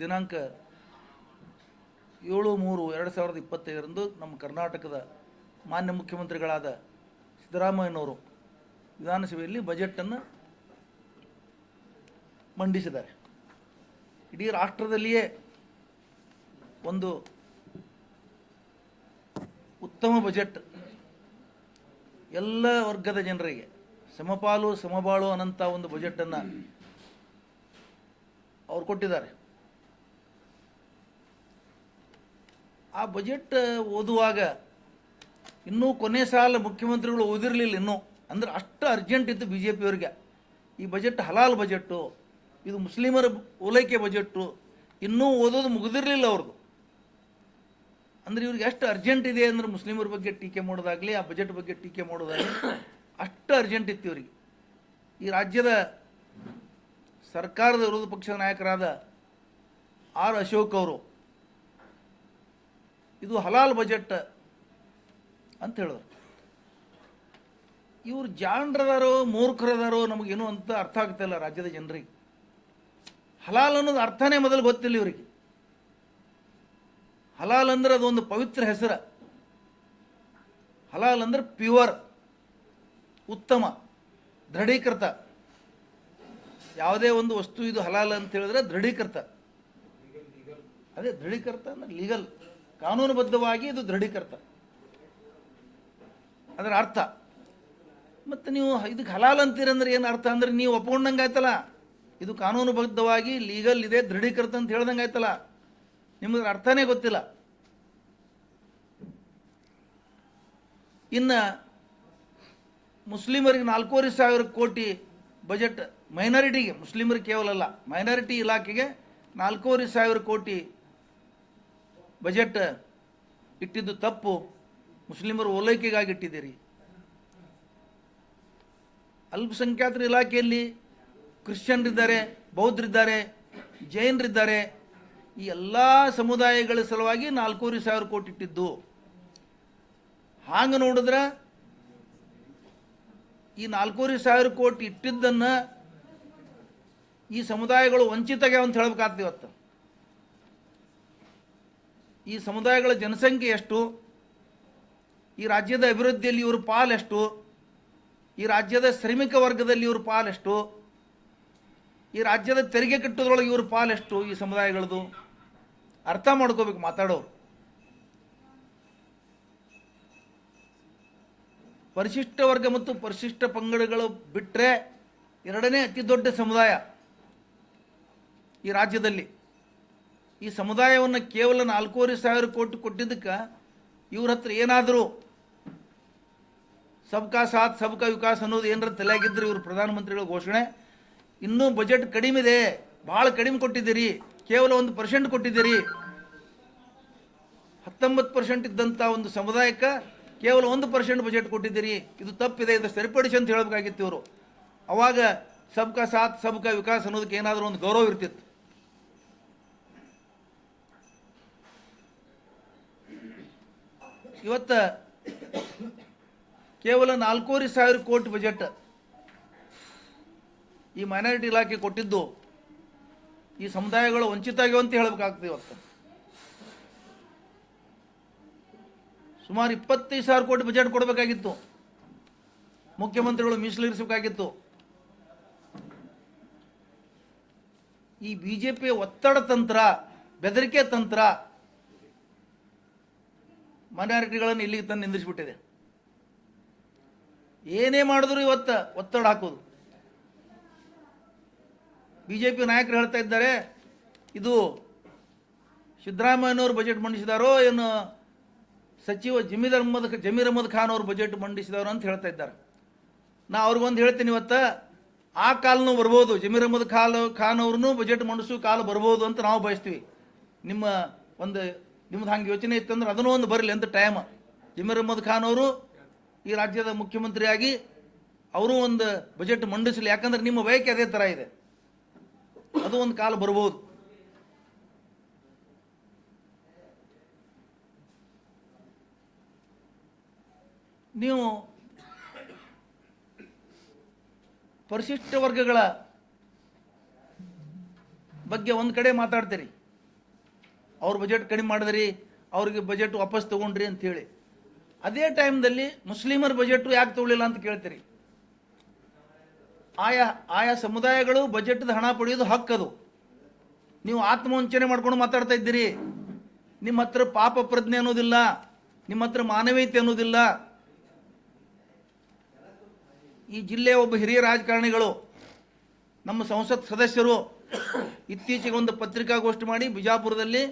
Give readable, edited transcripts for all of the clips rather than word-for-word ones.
ದಿನಾಂಕ 7/3/2025 ನಮ್ಮ ಕರ್ನಾಟಕದ ಮಾನ್ಯ ಮುಖ್ಯಮಂತ್ರಿಗಳಾದ ಸಿದ್ದರಾಮಯ್ಯನವರು ವಿಧಾನಸಭೆಯಲ್ಲಿ ಬಜೆಟನ್ನು ಮಂಡಿಸಿದ್ದಾರೆ. ಇಡೀ ರಾಷ್ಟ್ರದಲ್ಲಿಯೇ ಒಂದು ಉತ್ತಮ ಬಜೆಟ್, ಎಲ್ಲ ವರ್ಗದ ಜನರಿಗೆ ಸಮಪಾಲು ಸಮಬಾಳು ಅನ್ನಂಥ ಒಂದು ಬಜೆಟನ್ನು ಅವ್ರು ಕೊಟ್ಟಿದ್ದಾರೆ. ಆ ಬಜೆಟ್ ಓದುವಾಗ ಇನ್ನೂ ಕೊನೆ ಸಾಲ ಮುಖ್ಯಮಂತ್ರಿಗಳು ಓದಿರಲಿಲ್ಲ, ಇನ್ನೂ ಅಂದರೆ ಅಷ್ಟು ಅರ್ಜೆಂಟ್ ಇತ್ತು ಬಿ ಜೆ ಪಿಯವರಿಗೆ. ಈ ಬಜೆಟ್ ಹಲಾಲ್ ಬಜೆಟ್ಟು, ಇದು ಮುಸ್ಲಿಮರ ಓಲೈಕೆ ಬಜೆಟ್ಟು, ಇನ್ನೂ ಓದೋದು ಮುಗಿದಿರಲಿಲ್ಲ ಅವ್ರದ್ದು. ಅಂದರೆ ಇವ್ರಿಗೆ ಎಷ್ಟು ಅರ್ಜೆಂಟ್ ಇದೆ ಅಂದರೆ ಮುಸ್ಲಿಮರ ಬಗ್ಗೆ ಟೀಕೆ ಮಾಡೋದಾಗಲಿ, ಆ ಬಜೆಟ್ ಬಗ್ಗೆ ಟೀಕೆ ಮಾಡೋದಾಗಲಿ ಅಷ್ಟು ಅರ್ಜೆಂಟ್ ಇತ್ತು ಇವರಿಗೆ. ಈ ರಾಜ್ಯದ ಸರ್ಕಾರದ ವಿರೋಧ ಪಕ್ಷದ ನಾಯಕರಾದ ಆರ್ ಅಶೋಕ್ ಅವರು ಇದು ಹಲಾಲ್ ಬಜೆಟ್ ಅಂತ ಹೇಳಿದ್ರು. ಇವರು ಜಾಣರದಾರೋ ಮೂರ್ಖರದಾರೋ ನಮಗೇನು ಅಂತ ಅರ್ಥ ಆಗ್ತಾಯಿಲ್ಲ ರಾಜ್ಯದ ಜನರಿಗೆ. ಹಲಾಲ್ ಅನ್ನೋದು ಅರ್ಥನೇ ಮೊದಲು ಗೊತ್ತಿಲ್ಲ ಇವರಿಗೆ. ಹಲಾಲ್ ಅಂದ್ರೆ ಅದೊಂದು ಪವಿತ್ರ ಹೆಸರು. ಹಲಾಲ್ ಅಂದ್ರೆ ಪ್ಯೂರ್, ಉತ್ತಮ, ದೃಢೀಕೃತ. ಯಾವುದೇ ಒಂದು ವಸ್ತು ಇದು ಹಲಾಲ್ ಅಂತ ಹೇಳಿದ್ರೆ ದೃಢೀಕೃತ. ಅದೇ ದೃಢೀಕೃತ ಅಂದ್ರೆ ಲೀಗಲ್, ಕಾನೂನುಬದ್ಧವಾಗಿ ಇದು ದೃಢೀಕೃತ, ಅದರ ಅರ್ಥ. ಮತ್ತು ನೀವು ಇದಕ್ಕೆ ಹಲಾಲ್ ಅಂತೀರಂದ್ರೆ ಏನು ಅರ್ಥ ಅಂದರೆ ನೀವು ಒಪ್ಕೊಂಡಂಗೆ ಆಯ್ತಲ್ಲ, ಇದು ಕಾನೂನುಬದ್ಧವಾಗಿ ಲೀಗಲ್ ಇದೆ, ದೃಢೀಕೃತ ಅಂತ ಹೇಳ್ದಂಗೆ ಆಯ್ತಲ್ಲ, ನಿಮಗೆ ಅರ್ಥನೇ ಗೊತ್ತಿಲ್ಲ. ಇನ್ನು ಮುಸ್ಲಿಮರಿಗೆ 4,500 ಕೋಟಿ ಬಜೆಟ್, ಮೈನಾರಿಟಿಗೆ, ಮುಸ್ಲಿಮರಿಗೆ ಕೇವಲ ಅಲ್ಲ, ಮೈನಾರಿಟಿ ಇಲಾಖೆಗೆ 4,500 ಕೋಟಿ ಬಜೆಟ್ ಇಟ್ಟಿದ್ದು ತಪ್ಪು. ಮುಸ್ಲಿಮರು ಓಲೈಕೆಗಾಗಿ ಇಟ್ಟಿದ್ದೀರಿ. ಅಲ್ಪಸಂಖ್ಯಾತರ ಇಲಾಖೆಯಲ್ಲಿ ಕ್ರಿಶ್ಚಿಯನ್ರಿದ್ದಾರೆ, ಬೌದ್ಧರಿದ್ದಾರೆ, ಜೈನರಿದ್ದಾರೆ. ಈ ಎಲ್ಲ ಸಮುದಾಯಗಳ ಸಲುವಾಗಿ 4,500 ಕೋಟಿ ಇಟ್ಟಿದ್ದು. ಹಾಗೆ ನೋಡಿದ್ರೆ ಈ 4,500 ಕೋಟಿ ಇಟ್ಟಿದ್ದನ್ನು ಈ ಸಮುದಾಯಗಳು ವಂಚಿತಗ್ಯಾವ ಅಂತ ಹೇಳ್ಬೇಕಾಗ್ತದೆ. ಇವತ್ತು ಈ ಸಮುದಾಯಗಳ ಜನಸಂಖ್ಯೆ ಎಷ್ಟು, ಈ ರಾಜ್ಯದ ಅಭಿವೃದ್ಧಿಯಲ್ಲಿ ಇವ್ರ ಪಾಲೆಷ್ಟು, ಈ ರಾಜ್ಯದ ಶ್ರಮಿಕ ವರ್ಗದಲ್ಲಿ ಇವ್ರ ಪಾಲೆಷ್ಟು, ಈ ರಾಜ್ಯದ ತೆರಿಗೆ ಕಟ್ಟೋದ್ರೊಳಗೆ ಇವ್ರ ಪಾಲೆಷ್ಟು, ಈ ಸಮುದಾಯಗಳದು ಅರ್ಥ ಮಾಡ್ಕೋಬೇಕು ಮಾತಾಡೋರು. ಪರಿಶಿಷ್ಟ ವರ್ಗ ಮತ್ತು ಪರಿಶಿಷ್ಟ ಪಂಗಡಗಳು ಬಿಟ್ಟರೆ ಎರಡನೇ ಅತಿ ದೊಡ್ಡ ಸಮುದಾಯ ಈ ರಾಜ್ಯದಲ್ಲಿ. ಈ ಸಮುದಾಯವನ್ನು ಕೇವಲ 4,500 ಕೋಟಿ ಕೊಟ್ಟಿದ್ದಕ್ಕೆ ಇವ್ರ ಹತ್ರ ಏನಾದರೂ ಸಬ್ಕಾ ಸಾಥ್ ಸಬ್ಕಾ ವಿಕಾಸ್ ಅನ್ನೋದು ಏನಾರ ತಲೆಯಾಗಿದ್ದರೆ ಇವರು ಪ್ರಧಾನಮಂತ್ರಿಗಳ ಘೋಷಣೆ, ಇನ್ನೂ ಬಜೆಟ್ ಕಡಿಮೆ ಇದೆ, ಭಾಳ ಕಡಿಮೆ ಕೊಟ್ಟಿದ್ದೀರಿ, ಕೇವಲ 1% ಕೊಟ್ಟಿದ್ದೀರಿ. 19% ಇದ್ದಂಥ ಒಂದು ಸಮುದಾಯಕ್ಕೆ ಕೇವಲ 1% ಬಜೆಟ್ ಕೊಟ್ಟಿದ್ದೀರಿ, ಇದು ತಪ್ಪಿದೆ, ಇದು ಸರಿಪಡಿಸಿ ಅಂತ ಹೇಳಬೇಕಾಗಿತ್ತು ಇವರು. ಅವಾಗ ಸಬ್ಕಾ ಸಾಥ್ ಸಬ್ಕಾ ವಿಕಾಸ್ ಅನ್ನೋದಕ್ಕೆ ಏನಾದರೂ ಒಂದು ಗೌರವ ಇರ್ತಿತ್ತು. ಇವತ್ತು ಕೇವಲ 4,500 ಕೋಟಿ ಬಜೆಟ್ ಈ ಮೈನಾರಿಟಿ ಇಲಾಖೆ ಕೊಟ್ಟಿದ್ದು ಈ ಸಮುದಾಯಗಳು ವಂಚಿತ ಆಗ್ಯಾವ ಅಂತ ಹೇಳಬೇಕಾಗ್ತದೆ. ಇವತ್ತು ಸುಮಾರು 25,000 ಕೋಟಿ ಬಜೆಟ್ ಕೊಡಬೇಕಾಗಿತ್ತು, ಮುಖ್ಯಮಂತ್ರಿಗಳು ಮೀಸಲಿರಿಸಬೇಕಾಗಿತ್ತು. ಈ ಬಿ ಜೆ ಪಿಯ ಒತ್ತಡ ತಂತ್ರ, ಬೆದರಿಕೆ ತಂತ್ರ ಮೈನಾರಿಟಿಗಳನ್ನು ಇಲ್ಲಿಗೆ ತಂದು ನಿಂದಿರಿಸಿಬಿಟ್ಟಿದೆ. ಏನೇ ಮಾಡಿದ್ರು ಇವತ್ತು ಒತ್ತಡ ಹಾಕೋದು. ಬಿ ಜೆ ಪಿ ನಾಯಕರು ಹೇಳ್ತಾ ಇದ್ದಾರೆ, ಇದು ಸಿದ್ದರಾಮಯ್ಯನವರು ಬಜೆಟ್ ಮಂಡಿಸಿದಾರೋ ಏನು ಸಚಿವ ಜಮೀರ್ ಅಹಮದ್ ಖಾನ್ ಅವರು ಬಜೆಟ್ ಮಂಡಿಸಿದವರು ಅಂತ ಹೇಳ್ತಾ ಇದ್ದಾರೆ. ನಾ ಅವ್ರಿಗೊಂದು ಹೇಳ್ತೀನಿ, ಇವತ್ತು ಆ ಕಾಲನೂ ಬರ್ಬೋದು, ಜಮೀರ್ ಅಹಮದ್ ಖಾನ್ ಅವ್ರನ್ನೂ ಬಜೆಟ್ ಮಂಡಿಸೋ ಕಾಲ ಬರ್ಬೋದು ಅಂತ ನಾವು ಬಯಸ್ತೀವಿ. ನಿಮ್ಮದು ಹಂಗೆ ಯೋಚನೆ ಇತ್ತಂದ್ರೆ ಅದನ್ನೂ ಒಂದು ಬರಲಿ ಅಂತ ಟೈಮ್. ಜಮೀರ್ ಅಹಮದ್ ಖಾನ್ ಅವರು ಈ ರಾಜ್ಯದ ಮುಖ್ಯಮಂತ್ರಿಯಾಗಿ ಅವರು ಒಂದು ಬಜೆಟ್ ಮಂಡಿಸಲಿ, ಯಾಕಂದ್ರೆ ನಿಮ್ಮ ಬಯಕೆ ಅದೇ ಥರ ಇದೆ, ಅದು ಒಂದು ಕಾಲ ಬರ್ಬೋದು. ನೀವು ಪರಿಶಿಷ್ಟ ವರ್ಗಗಳ ಬಗ್ಗೆ ಒಂದು ಕಡೆ ಮಾತಾಡ್ತೀರಿ, ಅವ್ರ ಬಜೆಟ್ ಕಡಿಮೆ ಮಾಡಿದ್ರಿ, ಅವ್ರಿಗೆ ಬಜೆಟ್ ವಾಪಸ್ ತೊಗೊಂಡ್ರಿ ಅಂಥೇಳಿ. ಅದೇ ಟೈಮ್ದಲ್ಲಿ ಮುಸ್ಲಿಮರ ಬಜೆಟು ಯಾಕೆ ತೊಗೊಳ್ಳಿಲ್ಲ ಅಂತ ಕೇಳ್ತೀರಿ. ಆಯಾ ಸಮುದಾಯಗಳು ಬಜೆಟ್ದ ಹಣ ಪಡೆಯೋದು ಹಕ್ಕದು. ನೀವು ಆತ್ಮವಂಚನೆ ಮಾಡ್ಕೊಂಡು ಮಾತಾಡ್ತಾ ಇದ್ದೀರಿ. ನಿಮ್ಮ ಹತ್ರ ಪಾಪ ಪ್ರಜ್ಞೆ ಅನ್ನೋದಿಲ್ಲ, ನಿಮ್ಮ ಹತ್ರ ಮಾನವೀಯತೆ ಅನ್ನೋದಿಲ್ಲ. ಈ ಜಿಲ್ಲೆಯ ಒಬ್ಬ ಹಿರಿಯ ರಾಜಕಾರಣಿಗಳು, ನಮ್ಮ ಸಂಸತ್ ಸದಸ್ಯರು ಇತ್ತೀಚೆಗೆ ಒಂದು ಪತ್ರಿಕಾಗೋಷ್ಠಿ ಮಾಡಿ ಬಿಜಾಪುರದಲ್ಲಿ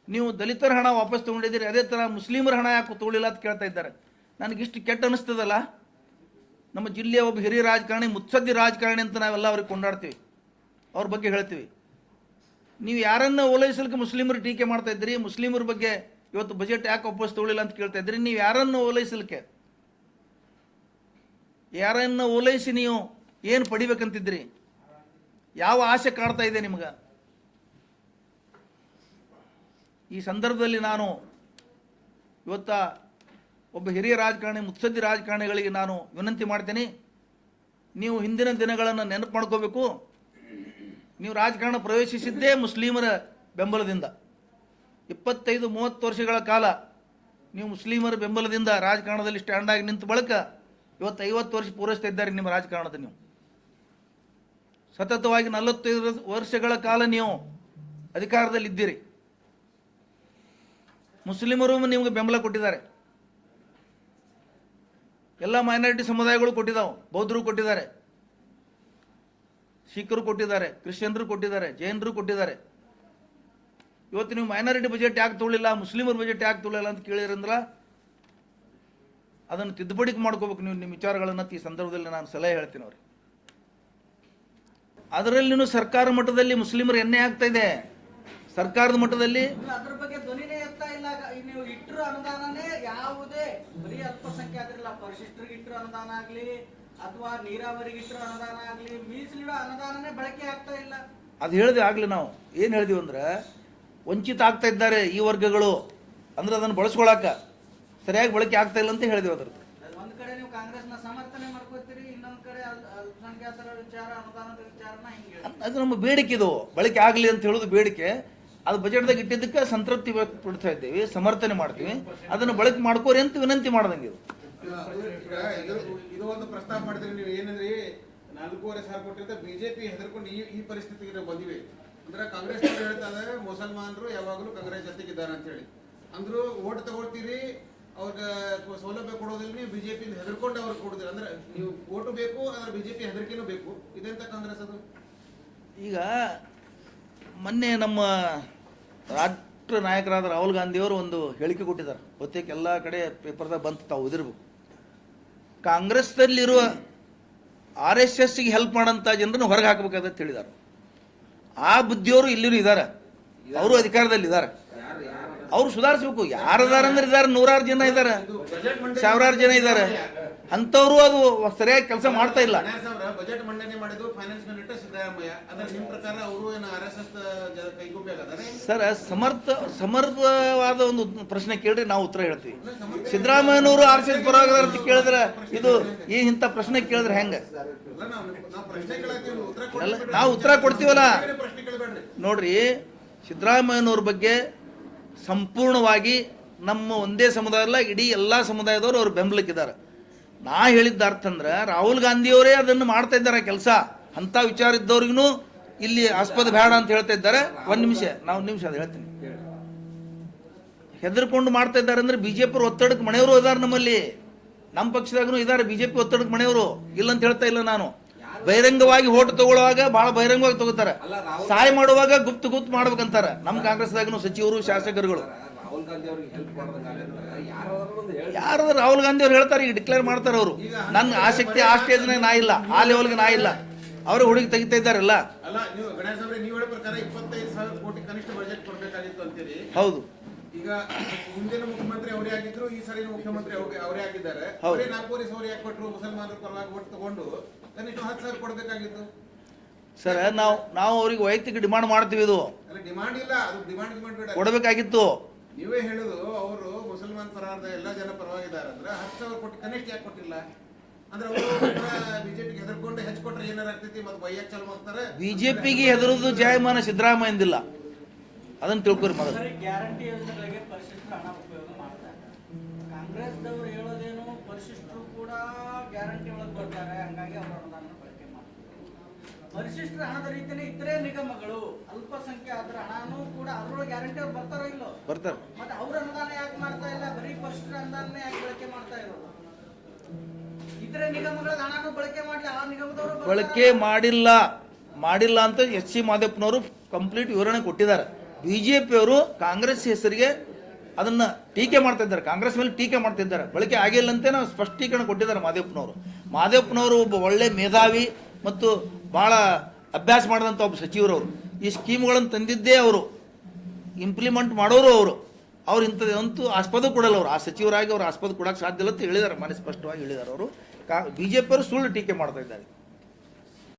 ನೀವು ದಲಿತರ ಹಣ ವಾಪಸ್ ತೊಗೊಂಡಿದ್ದೀರಿ, ಅದೇ ಥರ ಮುಸ್ಲಿಮರ ಹಣ ಯಾಕೆ ತೊಗೊಳ್ಳಿಲ್ಲ ಅಂತ ಕೇಳ್ತಾ ಇದ್ದಾರೆ. ನನಗಿಷ್ಟು ಕೆಟ್ಟ ಅನ್ನಿಸ್ತದಲ್ಲ. ನಮ್ಮ ಜಿಲ್ಲೆಯ ಒಬ್ಬ ಹಿರಿಯ ರಾಜಕಾರಣಿ, ಮುತ್ಸದ್ದಿ ರಾಜಕಾರಣಿ ಅಂತ ನಾವೆಲ್ಲ ಅವ್ರಿಗೆ ಕೊಂಡಾಡ್ತೀವಿ, ಅವ್ರ ಬಗ್ಗೆ ಹೇಳ್ತೀವಿ. ನೀವು ಯಾರನ್ನು ಓಲೈಸಲಿಕ್ಕೆ ಮುಸ್ಲಿಮರು ಟೀಕೆ ಮಾಡ್ತಾ ಇದ್ದೀರಿ, ಮುಸ್ಲಿಮರ ಬಗ್ಗೆ ಇವತ್ತು ಬಜೆಟ್ ಯಾಕೆ ವಾಪಸ್ ತೊಗೊಳ್ಳಿಲ್ಲ ಅಂತ ಕೇಳ್ತಾ ಇದ್ದೀರಿ. ನೀವು ಯಾರನ್ನು ಓಲೈಸಲಿಕ್ಕೆ, ಯಾರನ್ನು ಓಲೈಸಿ ನೀವು ಏನು ಪಡಿಬೇಕಂತಿದ್ರಿ? ಯಾವ ಆಸೆ ಕಾಡ್ತಾ ಇದೆ ನಿಮ್ಗೆ? ಈ ಸಂದರ್ಭದಲ್ಲಿ ನಾನು ಇವತ್ತ ಒಬ್ಬ ಹಿರಿಯ ರಾಜಕಾರಣಿ, ಮುತ್ಸದ್ದಿ ರಾಜಕಾರಣಿಗಳಿಗೆ ನಾನು ವಿನಂತಿ ಮಾಡ್ತೀನಿ, ನೀವು ಹಿಂದಿನ ದಿನಗಳನ್ನು ನೆನಪು ಮಾಡ್ಕೋಬೇಕು. ನೀವು ರಾಜಕಾರಣ ಪ್ರವೇಶಿಸಿದ್ದೇ ಮುಸ್ಲಿಮರ ಬೆಂಬಲದಿಂದ. 25-30 ವರ್ಷಗಳ ಕಾಲ ನೀವು ಮುಸ್ಲಿಮರ ಬೆಂಬಲದಿಂದ ರಾಜಕಾರಣದಲ್ಲಿ ಸ್ಟ್ಯಾಂಡ್ ಆಗಿ ನಿಂತ ಬಳಿಕ ಇವತ್ತು 50 ವರ್ಷ ಪೂರೈಸ್ತಾ ಇದ್ದಾರೆ ನಿಮ್ಮ ರಾಜಕಾರಣದ. ನೀವು ಸತತವಾಗಿ 45 ವರ್ಷಗಳ ಕಾಲ ನೀವು ಅಧಿಕಾರದಲ್ಲಿದ್ದೀರಿ. ಮುಸ್ಲಿಮರು ನಿಮಗೆ ಬೆಂಬಲ ಕೊಟ್ಟಿದ್ದಾರೆ, ಎಲ್ಲ ಮೈನಾರಿಟಿ ಸಮುದಾಯಗಳು ಕೊಟ್ಟಿದ್ದಾವೆ, ಬೌದ್ಧರು ಕೊಟ್ಟಿದ್ದಾರೆ, ಸಿಖ್ರು ಕೊಟ್ಟಿದ್ದಾರೆ, ಕ್ರಿಶ್ಚಿಯನ್ರು ಕೊಟ್ಟಿದ್ದಾರೆ, ಜೈನರು ಕೊಟ್ಟಿದ್ದಾರೆ. ಇವತ್ತು ನೀವು ಮೈನಾರಿಟಿ ಬಜೆಟ್ ಯಾಕೆ ತೊಗೊಳ್ಳಿಲ್ಲ, ಮುಸ್ಲಿಮರ ಬಜೆಟ್ ಯಾಕೆ ತೊಗೊಳ್ಳಿಲ್ಲ ಅಂತ ಕೇಳಿದ್ರಂದ್ರೆ ಅದನ್ನು ತಿದ್ದುಪಡಿ ಮಾಡ್ಕೋಬೇಕು ನೀವು ನಿಮ್ಮ ವಿಚಾರಗಳನ್ನು. ಈ ಸಂದರ್ಭದಲ್ಲಿ ನಾನು ಸಲಹೆ ಹೇಳ್ತೀನಿ ಅವ್ರಿಗೆ. ಅದರಲ್ಲಿನೂ ಸರ್ಕಾರ ಮಟ್ಟದಲ್ಲಿ ಮುಸ್ಲಿಮರು ಎಣ್ಣೆ ಆಗ್ತಾ ಇದೆ. ಸರ್ಕಾರದ ಮಟ್ಟದಲ್ಲಿ ಅದ್ರ ಬಗ್ಗೆ ಧ್ವನಿನೇ ಎತ್ತಾ ಇಲ್ಲ. ನೀವು ಇಟ್ಟರು ಅನುದಾನನೇ ಯಾವುದೇ ಬರೀ ಅಲ್ಪಸಂಖ್ಯಾತರಿಲ್ಲ, ಪರಿಶಿಷ್ಟರಿಗೆ ಇಟ್ಟರು ಅನುದಾನ ಆಗ್ಲಿ ಅಥವಾ ನೀರಾವರಿಗೆ ಇಟ್ಟರು ಅನುದಾನ ಆಗ್ಲಿ, ಮೀಸಲಿಡೋ ಅನುದಾನನೇ ಬಳಕೆ ಆಗ್ತಾ ಇಲ್ಲ. ಅದು ಹೇಳಿದ್ವಿ ಆಗ್ಲಿ. ನಾವು ಏನು ಹೇಳಿದೀವಿ ಅಂದ್ರೆ ವಂಚಿತ ಆಗ್ತಾ ಇದ್ದಾರೆ ಈ ವರ್ಗಗಳು, ಅಂದ್ರೆ ಅದನ್ನು ಬಳಸ್ಕೊಳಕ ಸರಿಯಾಗಿ ಬಳಕೆ ಆಗ್ತಾ ಇಲ್ಲ ಅಂತ ಹೇಳಿದ್ವಿ. ಅದ್ರದ್ದು ಒಂದ್ ಕಡೆ ನೀವು ಕಾಂಗ್ರೆಸ್ನ ಸಮರ್ಥನೆ ಮಾಡ್ಕೋತೀರಿ, ಇನ್ನೊಂದ್ ಕಡೆ ಅಲ್ಪಸಂಖ್ಯಾತರ ವಿಚಾರ, ಅನುದಾನದ ವಿಚಾರನ ಹಿಂಗೆ. ಅದು ನಮ್ಮ ಬೇಡಿಕೆ, ಇದು ಬಳಕೆ ಆಗಲಿ ಅಂತ ಹೇಳೋದು ಬೇಡಿಕೆ. ಅದು ಬಜೆಟ್ದಾಗ ಇಟ್ಟಿದ್ದಕ್ಕೆ ಸಂತೃಪ್ತಿ ಪಡ್ತಾ ಇದ್ದೀವಿ, ಸಮರ್ಥನೆ ಮಾಡ್ತೀವಿ. ಅದನ್ನು ಬಳಕೆ ಮಾಡ್ಕೋರಿ ಅಂತ ವಿನಂತಿ ಮಾಡ್ದಂಗೆ ಇದು. ಇದು ಒಂದು ಪ್ರಸ್ತಾಪ ಮಾಡಿದ್ರಿ ನೀವು, ಏನಂದ್ರಿ 4,500 ಕೊಟ್ಟಿರ್ತ ಬಿಜೆಪಿ ಹೆದರ್ಕೊಂಡು ಈ ಪರಿಸ್ಥಿತಿಗೆ ನಾವು ಬಂದಿವಿ. ಅಂದ್ರೆ ಕಾಂಗ್ರೆಸ್ ಹೇಳ್ತಾ ಇದಾರೆ ಮುಸಲ್ಮಾನರು ಯಾವಾಗಲೂ ಕಾಂಗ್ರೆಸ್ ಜೊತೆಗಿದ್ದಾರೆ ಅಂತ ಹೇಳಿ. ಅಂದ್ರು ಓಟ್ ತಗೊಳ್ತೀರಿ, ಅವ್ರಿಗೆ ಸೌಲಭ್ಯ ಕೊಡೋದಿಲ್ಲ, ನೀವು ಬಿಜೆಪಿ ಹೆದರ್ಕೊಂಡು ಅವ್ರಿಗೆ ಕೊಡೋದಿಲ್ಲ. ಅಂದ್ರೆ ನೀವು ಓಟು ಬೇಕು, ಆದ್ರೆ ಬಿಜೆಪಿ ಹೆದರಿಕೆನೂ ಬೇಕು. ಇದೆಂತ ಕಾಂಗ್ರೆಸ್ ಅದು? ಈಗ ಮೊನ್ನೆ ನಮ್ಮ ರಾಷ್ಟ್ರ ನಾಯಕರಾದ ರಾಹುಲ್ ಗಾಂಧಿಯವರು ಒಂದು ಹೇಳಿಕೆ ಕೊಟ್ಟಿದ್ದಾರೆ, ಬಹುತೇಕ ಎಲ್ಲ ಕಡೆ ಪೇಪರ್ದಾಗ ಬಂತು, ತಾವು ಓದಿರ್ಬೇಕು. ಕಾಂಗ್ರೆಸ್ನಲ್ಲಿರುವ RSSಗೆ ಹೆಲ್ಪ್ ಮಾಡೋಂಥ ಜನರನ್ನು ಹೊರಗೆ ಹಾಕಬೇಕಾದ ಹೇಳಿದ್ದಾರೆ. ಆ ಬುದ್ಧಿಯವರು ಇಲ್ಲಿನೂ ಇದ್ದಾರೆ, ಅವರು ಅಧಿಕಾರದಲ್ಲಿದ್ದಾರೆ. ಅವರು ಸುಧಾರಿಸ್ಬೇಕು. ಯಾರದಾರ ಅಂದ್ರೆ ಇದ್ದಾರೆ, 100 ಜನ ಇದ್ದಾರೆ, 1000 ಜನ ಇದ್ದಾರೆ. ಅಂಥವ್ರು ಅದು ಸರಿಯಾಗಿ ಕೆಲಸ ಮಾಡ್ತಾ ಇಲ್ಲ. ಬಜೆಟ್ ಮಂಡನೆ ಮಾಡಿದ್ದು ಫೈನಾನ್ಸ್ ಮಿನಿಸ್ಟರ್ ಸಿದ್ದರಾಮಯ್ಯ. ಅಂದ್ರೆ ನಿಮ್ಮ ಪ್ರಕಾರ ಅವರು ಏನು RSS ಕೈಗೊಂಡಿದ್ದಾರೆ? ಸರ್, ಸಮರ್ಥವಾದ ಒಂದು ಪ್ರಶ್ನೆ ಕೇಳ್ರಿ, ನಾವು ಉತ್ತರ ಹೇಳ್ತೀವಿ. ಸಿದ್ದರಾಮಯ್ಯನವರು RSS ಪರವಾಗಿದ್ದಾರೆ ಅಂತ ಕೇಳಿದ್ರೆ ಇದು ಇಂಥ ಪ್ರಶ್ನೆ ಕೇಳಿದ್ರೆ ಹೆಂಗೆ? ನಾವು ಉತ್ತರ ಕೊಡ್ತೀವಲ್ಲ. ನೋಡ್ರಿ, ಸಿದ್ದರಾಮಯ್ಯನವ್ರ ಬಗ್ಗೆ ಸಂಪೂರ್ಣವಾಗಿ ನಮ್ಮ ಒಂದೇ ಸಮುದಾಯ ಅಲ್ಲ, ಇಡೀ ಎಲ್ಲ ಸಮುದಾಯದವರು ಅವ್ರು ಬೆಂಬಲಕ್ಕಿದ್ದಾರೆ. ನಾ ಹೇಳಿದ್ದ ಅರ್ಥ ಅಂದ್ರೆ ರಾಹುಲ್ ಗಾಂಧಿಯವರೇ ಅದನ್ನು ಮಾಡ್ತಾ ಇದ್ದಾರೆ ಕೆಲಸ. ಅಂಥ ವಿಚಾರ ಇದ್ದವ್ರಿಗೂ ಇಲ್ಲಿ ಆಸ್ಪದ ಬೇಡ ಅಂತ ಹೇಳ್ತಾ ಇದ್ದಾರೆ. ಒಂದು ನಿಮಿಷ ಅದು ಹೇಳ್ತೀನಿ. ಹೆದರ್ಕೊಂಡು ಮಾಡ್ತಾ ಇದ್ದಾರೆ ಅಂದ್ರೆ ಬಿಜೆಪಿ ಒತ್ತಡಕ್ಕೆ ಮನೆಯವರು ಇದ್ದಾರೆ. ನಮ್ಮಲ್ಲಿ ನಮ್ಮ ಪಕ್ಷದಾಗೂ ಇದ್ದಾರೆ ಬಿಜೆಪಿ ಒತ್ತಡಕ್ಕೆ ಮನೆಯವರು, ಇಲ್ಲ ಅಂತ ಹೇಳ್ತಾ ಇಲ್ಲ ನಾನು. ಬಹಿರಂಗವಾಗಿ ಓಟ್ ತಗೊಳ್ಳುವಾಗ ಬಹಳ ಬಹಿರಂಗವಾಗಿ ತಗೋತಾರೆ, ಸಹಾಯ ಮಾಡುವಾಗ ಗುಪ್ತ ಮಾಡ್ಬೇಕಂತಾರೆ ನಮ್ಮ ಕಾಂಗ್ರೆಸ್ದಾಗೂ ಸಚಿವರು, ಶಾಸಕರುಗಳು. ಯಾರು ರಾಹುಲ್ ಗಾಂಧಿ ಅವ್ರು ಹೇಳ್ತಾರೆ, ಈಗ ಡಿಕ್ಲೇರ್ ಮಾಡ್ತಾರೆ ಅವರು. ನನ್ನ ಆಸಕ್ತಿ ಆ ಸ್ಟೇಜ್ನಾಗ ನಾ ಇಲ್ಲ, ಆ ಲೆವೆಲ್ಗೆ ನಾ ಇಲ್ಲ. ಅವರು ಹುಡುಗಿ ತೆಗಿತಾ ಇದ್ದಾರಲ್ಲ. ಅಲ್ಲ, ನೀವು ಗಣೇಶ್ ಅವರೇ, ನೀವು ಹೇಳೋ ಪ್ರಕಾರ 25,000 ಕೋಟಿ ಕನಿಷ್ಠ ಬಜೆಟ್ ಕೊಡಬೇಕಾಗಿತ್ತು ಅಂತೀರಿ. ಹೌದು. ಈಗ ಹಿಂದಿನ ಮುಖ್ಯಮಂತ್ರಿ ಅವರೇ ಆಗಿದ್ರು, ಈ ಸರಿ ಮುಖ್ಯಮಂತ್ರಿ ಅವರೇ ಆಗಿದ್ದಾರೆ. ಅವರೇ 4,500 ಯಾಕೆ ಕೊಟ್ಟರು? ಮುಸಲ್ಮಾನರ ಪರವಾಗಿ ಓಟ್ ತಗೊಂಡು ಕನಿಷ್ಠ 10,000 ಕೊಡಬೇಕಾಗಿತ್ತು. ಸರ್, ನಾವು ಅವ್ರಿಗೆ ವೈಯಕ್ತಿಕ ಡಿಮಾಂಡ್ ಮಾಡ್ತೀವಿ. ಇದು ಡಿಮಾಂಡ್ ಇಲ್ಲ, ಅದು ಡಿಮಾಂಡ್ ಕೊಡಬೇಕಾಗಿತ್ತು. ನೀವೇ ಹೇಳುದು ಅವರು ಮುಸಲ್ಮಾನ್ ಪರವಾದ ಎಲ್ಲ ಜನ ಪರವಾಗಿದ್ದಾರೆ ಅಂದ್ರೆ 10,000 ಕೋಟಿ ಕನಿಷ್ಠ ಯಾಕೆ ಕೊಟ್ಟಿಲ್ಲ? ಅಂದ್ರೆ ಅವರು ಬಿಜೆಪಿಗೆ ಹೆದರ್ಕೊಂಡು ಹೆಚ್ಚಿಕೊಟ್ರೆ ಏನಾರ ಆಗ್ತೈತಿ, ಮತ್ತೆ ಬೈಯಕ್ ಚಾಲು ಮಾಡ್ತಾರೆ. ಬಿಜೆಪಿಗೆ ಹೆದರುದು ಜಾಯಮಾನ ಸಿದ್ದರಾಮಯ್ಯಂದಿಲ್ಲ. ಅದನ್ನು ತಿಳ್ಕೊರಿ ಮೊದಲು. ಸರಿ, ಗ್ಯಾರಂಟಿ ಯೋಜನೆಗಳಿಗೆ ಪರಿಶಿಷ್ಟರು ಹಣ ಉಪಯೋಗ ಮಾಡ್ತಾರೆ. ಕಾಂಗ್ರೆಸ್ದವ್ರು ಹೇಳೋದೇನು ಪರಿಶಿಷ್ಟರು ಕೂಡ ಗ್ಯಾರಂಟಿ ಒಳಗೆ ಬರ್ತಾರೆ, ಹಂಗಾಗಿ ಅವರ ಅನುದಾನ ಬಳಕೆ ಮಾಡ್ತಾರೆ. ಪರಿಶಿಷ್ಟರ ಹಣದ ರೀತಿಯೇ ಇತರೆ ನಿಗಮಗಳು ಅಲ್ಪಸಂಖ್ಯಾತರ ಹಣನೂ ಕೂಡ ಅದರೊಳಗೆ ಗ್ಯಾರಂಟಿ ಅವ್ರು ಬರ್ತಾರೋ ಇಲ್ಲೋ ಬರ್ತಾರೆ. ಮತ್ತೆ ಅವ್ರ ಅನುದಾನ ಯಾಕೆ ಮಾಡ್ತಾ ಇಲ್ಲ? ಬರೀ ಪರಿಶಿಷ್ಟರ ಅನುದಾನನೇ ಯಾಕೆ ಬಳಕೆ ಮಾಡ್ತಾ ಇರೋದು? ಇತರೆ ನಿಗಮಗಳ ಹಣನೂ ಬಳಕೆ ಮಾಡಲಿ, ಆ ನಿಗಮದವರು ಬಳಕೆ ಮಾಡಿಲ್ಲ ಅಂತ ಎಚ್ ಸಿ ಮಾದೇಪ್ಪನವರು ಕಂಪ್ಲೀಟ್ ವಿವರಣೆ ಕೊಟ್ಟಿದ್ದಾರೆ. ಬಿಜೆಪಿಯವರು ಕಾಂಗ್ರೆಸ್ ಹೆಸರಿಗೆ ಅದನ್ನು ಟೀಕೆ ಮಾಡ್ತಾ ಇದ್ದಾರೆ, ಕಾಂಗ್ರೆಸ್ ಮೇಲೆ ಟೀಕೆ ಮಾಡ್ತಾ ಇದ್ದಾರೆ. ಬಳಕೆ ಆಗಿಲ್ಲ ಅಂತ ನಾವು ಸ್ಪಷ್ಟೀಕರಣ ಕೊಟ್ಟಿದ್ದಾರೆ ಮಾದೇಪ್ಪನವರು ಒಬ್ಬ ಒಳ್ಳೆ ಮೇಧಾವಿ ಮತ್ತು ಭಾಳ ಅಭ್ಯಾಸ ಮಾಡಿದಂಥ ಒಬ್ಬ ಸಚಿವರವರು. ಈ ಸ್ಕೀಮ್ಗಳನ್ನು ತಂದಿದ್ದೇ ಅವರು, ಇಂಪ್ಲಿಮೆಂಟ್ ಮಾಡೋರು ಅವ್ರು ಇಂಥದ್ದು ಅಂತೂ ಆಸ್ಪದ ಕೊಡಲ್ಲ. ಅವರು ಆ ಸಚಿವರಾಗಿ ಅವ್ರು ಆಸ್ಪದ ಕೊಡೋಕ್ಕೆ ಸಾಧ್ಯ ಇಲ್ಲ ಅಂತ ಹೇಳಿದ್ದಾರೆ, ಮನೆ ಸ್ಪಷ್ಟವಾಗಿ ಹೇಳಿದ್ದಾರೆ ಅವರು. ಬಿಜೆಪಿಯವರು ಸುಳ್ಳು ಟೀಕೆ ಮಾಡ್ತಾ ಇದ್ದಾರೆ.